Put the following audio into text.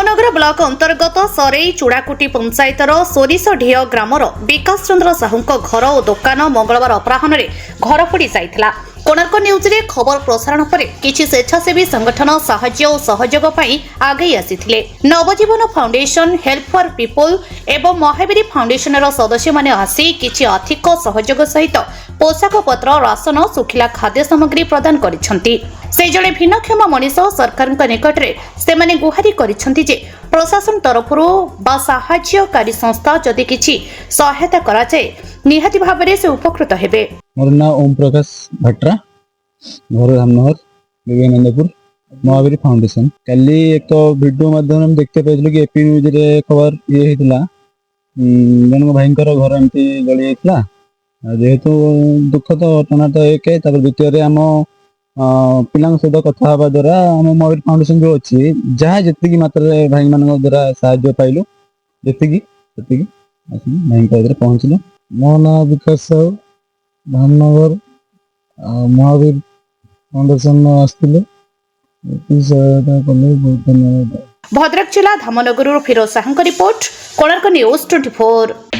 Dhamnagar block अंतर्गत सरेई चूड़ाकुटी पंचायतर सोरिषढीह grammar विकास चंद्र साहू घर और दुकान मंगलवार अपराह्न घर पोड़ी जाइथिला। कोणार्क न्यूज रे खबर प्रसारण पर किछि स्वेच्छासेवी संगठन साहाय्य और सहयोग पई आगे आसीथिले। नवजीवन फाउंडेशन, हेल्प फॉर पीपल एवं महावीर फाउंडेशन सदस्य माने आसी किछि आर्थिक सहयोग सहित पोशाक पत्र, राशन, सुखिला खाद्य सामग्री प्रदान करिसंती। से जड़े भिन्नक्षम मनीष सरकार निकट में से माने गुहारी करिसंती जे प्रशासन तरफरु बा साहाय्यकारी संस्था जदि किछि सहायता करा जाए निहाती भाबरे से उपकृत हेबे। मोर ना ओम प्रकाश भट्टरा, घर धामनगर, विवेकानंदपुर, महावीर फाउंडेशन। काली एक तो वीडियो माध्यम देखते पाइलु कि एपी न्यूज रे खबर ये हेतला जन भाईंकर घर एमती जली हेतला। जेहेतु दुख तो घटना तो एक तापर द्वितीय आम पिलांग सहित कथा हवा द्वारा आम महावीर फाउंडेशन जो अच्छी जहाँ जी मात्रा भाई मान द्वारा साहाय्य पाइलु जी भाई पहुँचलु। मो ना विकास साहू, धामनगर महावीर फाउंडेशन आसते सहायता कले बहुत धन्यवाद। भद्रक जिला धामनगर फिरोज साहू रिपोर्ट, कोणार्क न्यूज 24।